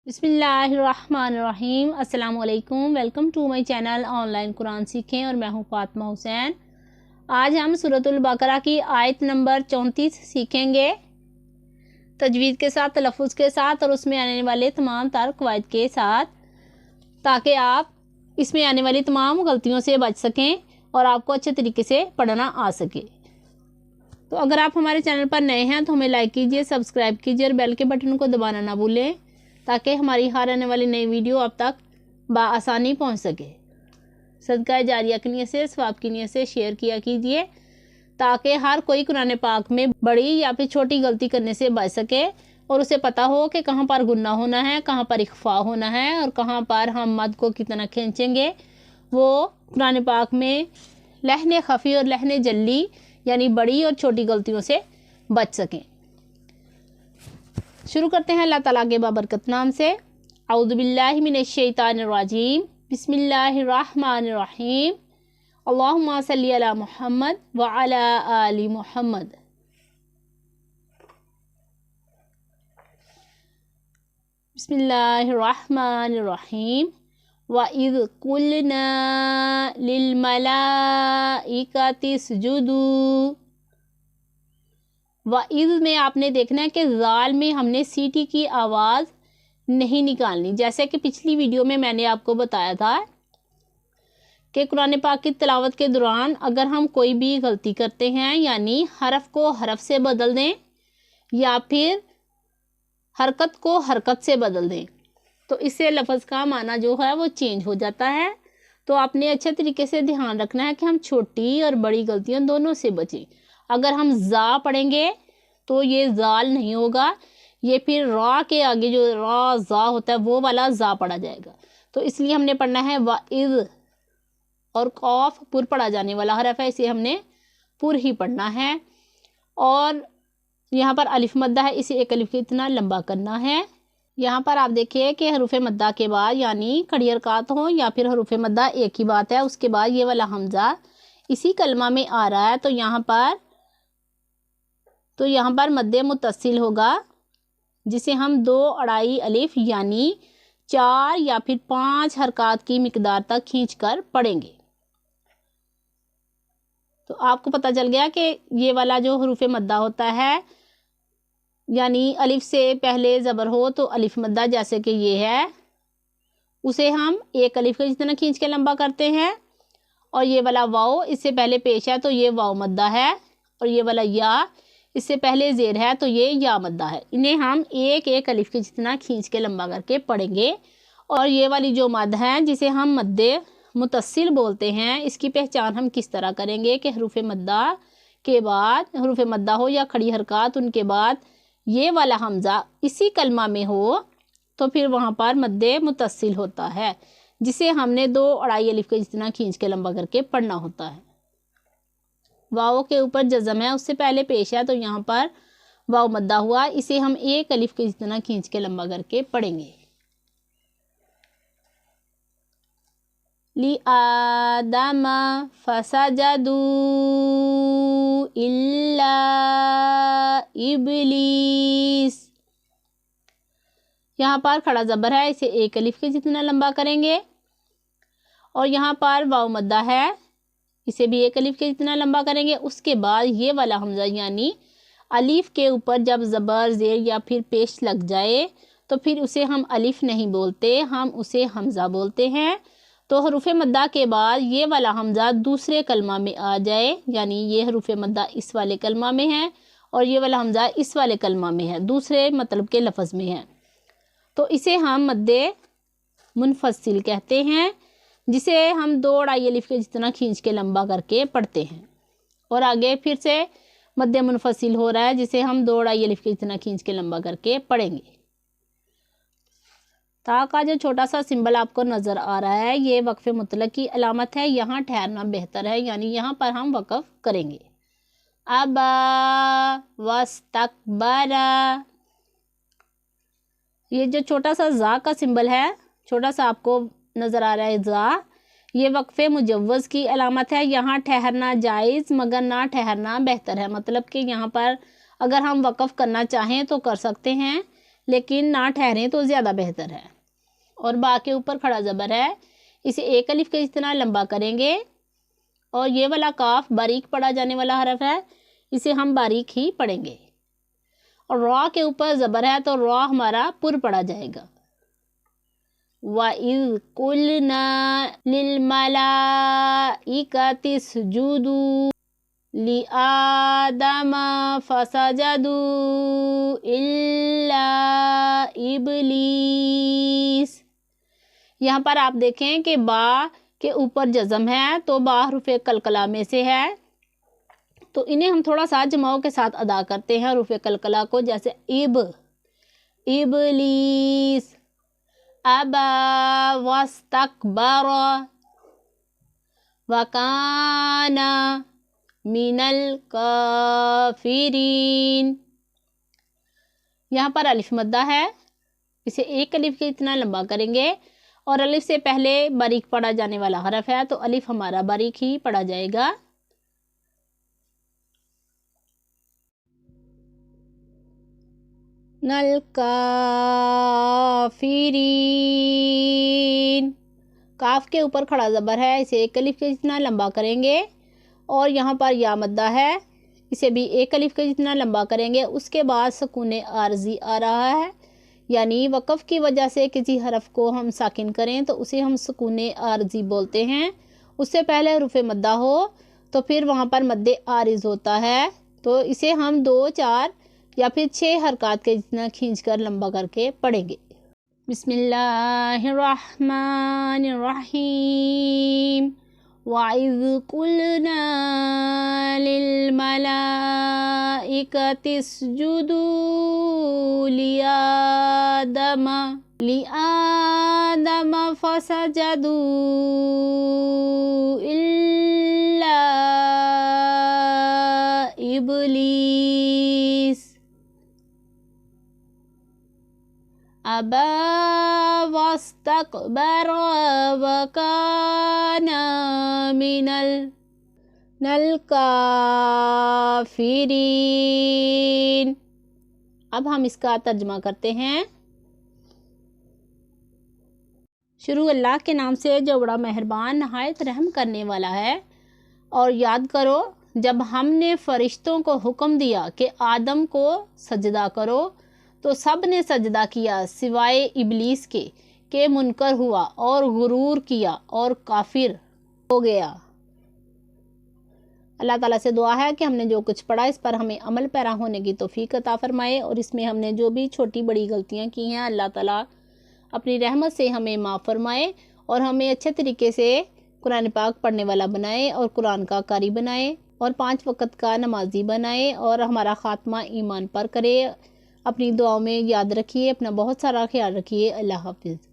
बिस्मिल्लाहिर्रहमानिर्रहीम। अस्सलाम वालेकुम। Welcome to my channel online Quran सीखें और मैं हूँ फातिमा हुसैन। आज हम सूरतुल बकरा की आयत नंबर 34 सीखेंगे तजवीज़ के साथ, तलफ़्फ़ुज़ के साथ और उसमें आने वाले तमाम तार कवायद के साथ, ताकि आप इसमें आने वाली तमाम गलतियों से बच सकें और आपको अच्छे तरीके से पढ़ना आ सके। तो अगर आप हमारे चैनल पर नए हैं तो हमें लाइक कीजिए, सब्सक्राइब कीजिए और बेल के बटन को दबाना ना भूलें, ताकि हमारी हर आने वाली नई वीडियो आप तक बआसानी पहुंच सके। सदका जारिया की नियत से, सवाब की नियत से शेयर किया कीजिए, ताकि हर कोई कुरान पाक में बड़ी या फिर छोटी गलती करने से बच सके और उसे पता हो कि कहाँ पर गुनाह होना है, कहाँ पर इख्फा होना है और कहाँ पर हम मद को कितना खींचेंगे। वो कुरान पाक में लहने खफ़ी और लहने जल्ली यानी बड़ी और छोटी गलतियों से बच सकें। शुरू करते हैं अल्लाह ताला के बाबरकत नाम से। औज़ु बिल्लाहि मिनश शैतानिर रजीम। बिस्मिल्लाहिर्रहमानिर्रहीम। अल्लाहुम्मा सल्ली अला मुहम्मद व अला आलि मुहम्मद। बिस्मिल्लाहिर्रहमानिर्रहीम। व इज़ कुल्ना लिल मलाइकति इसजुदू। वाइज़ में आपने देखना है कि ज़ाल में हमने सीटी की आवाज़ नहीं निकालनी। जैसे कि पिछली वीडियो में मैंने आपको बताया था कि कुरान पाक की तिलावत के दौरान अगर हम कोई भी गलती करते हैं, यानी हरफ को हरफ से बदल दें या फिर हरकत को हरकत से बदल दें, तो इससे लफ्ज़ का माना जो है वो चेंज हो जाता है। तो आपने अच्छे तरीके से ध्यान रखना है कि हम छोटी और बड़ी गलतियों दोनों से बचें। अगर हम ज़ा पढ़ेंगे तो ये ज़ाल नहीं होगा, ये फिर रा के आगे जो रा ज़ा होता है वो वाला ज़ा पढ़ा जाएगा। तो इसलिए हमने पढ़ना है वाइज़, और कौफ पुर पढ़ा जाने वाला हरफ है, इसे हमने पुर ही पढ़ना है। और यहाँ पर अलिफ मद्दा है, इसे एक अलिफ इतना लंबा करना है। यहाँ पर आप देखिए कि हरूफ मद्दा के बाद यानी खड़ी हरकत हो या फिर हरूफ मद्दा एक ही बात है, उसके बाद ये वाला हमज़ा इसी कलमा में आ रहा है। तो यहाँ पर मद्दे मुत्तसिल होगा, जिसे हम 2 अढ़ाई अलिफ यानी 4 या फिर 5 हरकत की मिकदार तक खींच कर पढ़ेंगे। तो आपको पता चल गया कि ये वाला जो हरूफ मद्दा होता है, यानी अलिफ से पहले ज़बर हो तो अलिफ मद्दा, जैसे कि ये है, उसे हम एक अलिफ के जितना खींच के लंबा करते हैं। और ये वाला वाओ इससे पहले पेश है तो ये वाओ मद्दा है, और ये वाला या इससे पहले ज़ेर है तो ये या मद्दा है। इन्हें हम एक एक अलिफ के जितना खींच के लंबा करके पढ़ेंगे। और ये वाली जो मद है जिसे हम मद्दे मुत्तसिल बोलते हैं, इसकी पहचान हम किस तरह करेंगे कि हरूफ मद्दा के बाद, हरूफ मद्दा हो या खड़ी हरकत, उनके बाद ये वाला हमज़ा इसी कलमा में हो तो फिर वहाँ पर मद्दे मुत्तसिल होता है, जिसे हमने 2 अढ़ाई अलिफ के जितना खींच के लंबा करके पढ़ना होता है। वाओ के ऊपर जज़म है, उससे पहले पेश है, तो यहाँ पर वाओ मद्दा हुआ, इसे हम एक अलिफ के जितना खींच के लंबा करके पढ़ेंगे। ली आदम फसजदू इल्ला इब्लीस। यहाँ पर खड़ा ज़बर है, इसे एक अलिफ के जितना लंबा करेंगे। और यहाँ पर वाओ मद्दा है, इसे भी एक अलिफ के जितना लंबा करेंगे। उसके बाद ये वाला हमज़ा यानी अलिफ के ऊपर जब ज़बर ज़ेर या फिर पेश लग जाए तो फिर उसे हम अलिफ नहीं बोलते, हम उसे हमज़ा बोलते हैं। तो हरूफ मद्दा के बाद ये वाला हमज़ा दूसरे कलमा में आ जाए, यानी ये हरूफ मद्दा इस वाले कलमा में है और ये वाला हमज़ा इस वाले कलमा में है, दूसरे मतलब के लफ्ज़ में है, तो इसे हम मद्दे मुनफसिल कहते हैं, जिसे हम 2 अढ़ाई अलिफ के जितना खींच के लंबा करके पढ़ते हैं। और आगे फिर से मद्दे मुनफसिल हो रहा है, जिसे हम 2 अढ़ाई अलिफ के जितना खींच के लंबा करके पढ़ेंगे। ता का जो छोटा सा सिंबल आपको नज़र आ रहा है, ये वक्फ़े मुतलक की अलामत है, यहाँ ठहरना बेहतर है, यानी यहाँ पर हम वक़फ़ करेंगे। अबा वस्तकबरा, ये जो छोटा सा ज़ा का सिंबल है, छोटा सा आपको नज़र आ रहा है ज़ा, ये वक्फ़े मुजव्वज़ की अलामत है, यहाँ ठहरना जायज़ मगर ना ठहरना बेहतर है। मतलब कि यहाँ पर अगर हम वक़फ़ करना चाहें तो कर सकते हैं, لیکن نہ ٹھہریں تو زیادہ بہتر ہے۔ اور با کے اوپر کھڑا زبر ہے، اسے ایک الف کے جتنا لمبا کریں گے، اور یہ والا کاف باریک پڑھا جانے والا حرف ہے، اسے ہم باریک ہی پڑھیں گے۔ اور را کے اوپر زبر ہے تو را ہمارا پر پڑھا جائے گا۔ وَإِذْ قُلْنَا لِلْمَلَائِكَةِ اسْجُدُوا لِآدَمَ فَسَجَدُوا إِلَّا إِبْلِيسَ۔ یہاں پر آپ دیکھیں کہ با کے اوپر جزم ہے تو با حروف قلقلہ میں سے ہے، تو انہیں ہم تھوڑا سا جماؤں کے ساتھ ادا کرتے ہیں حروف قلقلہ کو، جیسے ابلیس، ابا واستکبر وکان من الکافرین۔ یہاں پر الف مدہ ہے، اسے ایک الف کے اتنا لمبا کریں گے، اور الف سے پہلے باریک پڑھا جانے والا حرف ہے تو الف ہمارا باریک ہی پڑھا جائے گا۔ الکافرین، کاف کے اوپر کھڑا زبر ہے، اسے ایک الف کے جتنا لمبا کریں گے، اور یہاں پر یا مدہ ہے، اسے بھی ایک الف کے جتنا لمبا کریں گے۔ اس کے بعد سکون عارضی آ رہا ہے، یعنی وقف کی وجہ سے کسی حرف کو ہم ساکن کریں تو اسے ہم سکون عارضی بولتے ہیں۔ اس سے پہلے حروف مدہ ہو تو پھر وہاں پر مد عارض ہوتا ہے، تو اسے ہم 2، 4 یا پھر 6 حرکات کے جتنا کھینچ کر لمبا کر کے پڑھیں گے۔ بسم اللہ الرحمن الرحیم۔ وَإِذْ قُلْنَا لِلْمَلَائِكَةِ اسْجُدُوا لِآدَمَ فَسَجَدُوا إِلَّا إِبْلِيسَ أَبَى وَاسْتَكْبَرَ وَكَانَ مِنَ الْكَافِرِينَ۔ اب ہم اس کا ترجمہ کرتے ہیں۔ شروع اللہ کے نام سے جو بڑا مہربان نہایت رحم کرنے والا ہے۔ اور یاد کرو جب ہم نے فرشتوں کو حکم دیا کہ آدم کو سجدہ کرو تو سب نے سجدہ کیا سوائے ابلیس کے کہ منکر ہوا اور غرور کیا اور کافر ہو گیا۔ اللہ تعالیٰ سے دعا ہے کہ ہم نے جو کچھ پڑھا اس پر ہمیں عمل پیرا ہونے کی توفیق عطا فرمائے، اور اس میں ہم نے جو بھی چھوٹی بڑی غلطیاں کی ہیں اللہ تعالیٰ اپنی رحمت سے ہمیں معاف فرمائے، اور ہمیں اچھے طریقے سے قرآن پاک پڑھنے والا بنائے، اور قرآن کا قاری بنائے، اور 5 وقت کا نمازی بنائے، اور ہمارا خاتمہ ایمان پر کرے۔ اپنی دعاؤں میں یاد رکھیے، اپنا بہت سارا خیال رکھیے۔ اللہ حافظ۔